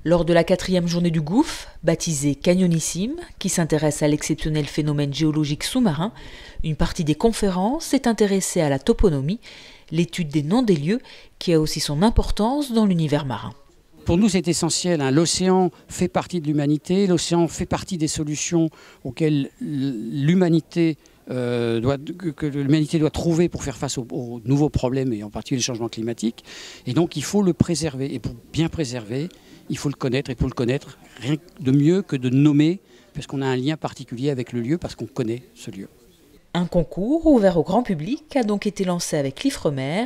Lors de la 4e journée du Gouffre, baptisée Canyonissime, qui s'intéresse à l'exceptionnel phénomène géologique sous-marin, une partie des conférences s'est intéressée à la toponymie, l'étude des noms des lieux, qui a aussi son importance dans l'univers marin. Pour nous, c'est essentiel. L'océan fait partie de l'humanité, l'océan fait partie des solutions auxquelles l'humanité doit trouver pour faire face aux nouveaux problèmes, et en particulier le changement climatique. Et donc, il faut le préserver. Et pour bien préserver, il faut le connaître. Et pour le connaître, rien de mieux que de nommer, parce qu'on a un lien particulier avec le lieu, parce qu'on connaît ce lieu. Un concours ouvert au grand public a donc été lancé avec l'Ifremer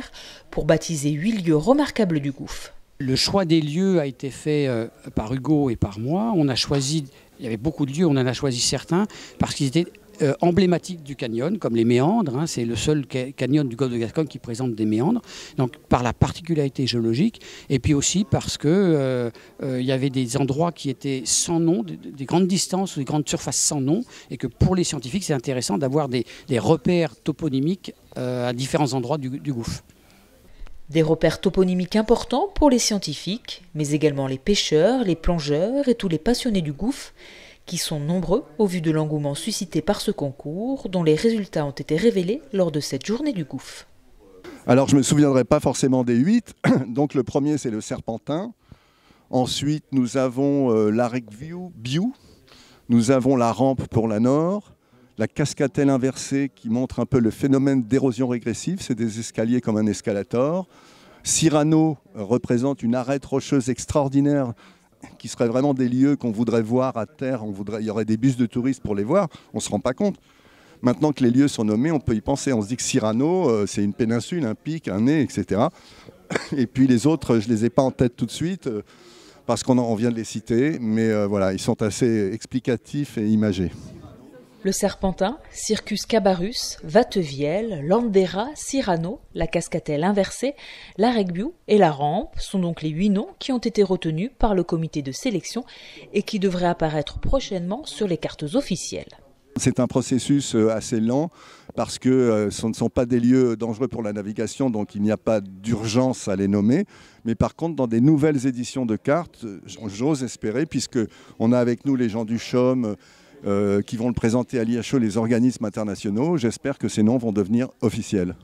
pour baptiser 8 lieux remarquables du Gouffre. Le choix des lieux a été fait par Hugo et par moi. On a choisi, il y avait beaucoup de lieux, on en a choisi certains parce qu'ils étaient emblématiques du canyon, comme les méandres. C'est le seul canyon du golfe de Gascogne qui présente des méandres. Donc par la particularité géologique, et puis aussi parce que il y avait des endroits qui étaient sans nom, des grandes distances ou des grandes surfaces sans nom, et que pour les scientifiques, c'est intéressant d'avoir des repères toponymiques à différents endroits du Gouffre. Des repères toponymiques importants pour les scientifiques, mais également les pêcheurs, les plongeurs et tous les passionnés du Gouffre, qui sont nombreux au vu de l'engouement suscité par ce concours, dont les résultats ont été révélés lors de cette journée du Gouffre. Alors je ne me souviendrai pas forcément des 8, donc le premier c'est le Serpentin, ensuite nous avons la Ragview, nous avons la rampe pour la Nord, la cascatelle inversée qui montre un peu le phénomène d'érosion régressive, c'est des escaliers comme un escalator. Cyrano représente une arête rocheuse extraordinaire qui serait vraiment des lieux qu'on voudrait voir à terre, il y aurait des bus de touristes pour les voir, on ne se rend pas compte. Maintenant que les lieux sont nommés, on peut y penser, on se dit que Cyrano, c'est une péninsule, un pic, un nez, etc. Et puis les autres, je ne les ai pas en tête tout de suite, parce qu'on vient de les citer, mais voilà, ils sont assez explicatifs et imagés. Le Serpentin, Circus Cabarrus, Vatevielle, Landera, Cyrano, la cascatelle inversée, la Ragview et la rampe sont donc les 8 noms qui ont été retenus par le comité de sélection et qui devraient apparaître prochainement sur les cartes officielles. C'est un processus assez lent parce que ce ne sont pas des lieux dangereux pour la navigation, donc il n'y a pas d'urgence à les nommer. Mais par contre, dans des nouvelles éditions de cartes, j'ose espérer, puisqu'on a avec nous les gens du CHOM, qui vont le présenter à l'IHO, les organismes internationaux. J'espère que ces noms vont devenir officiels.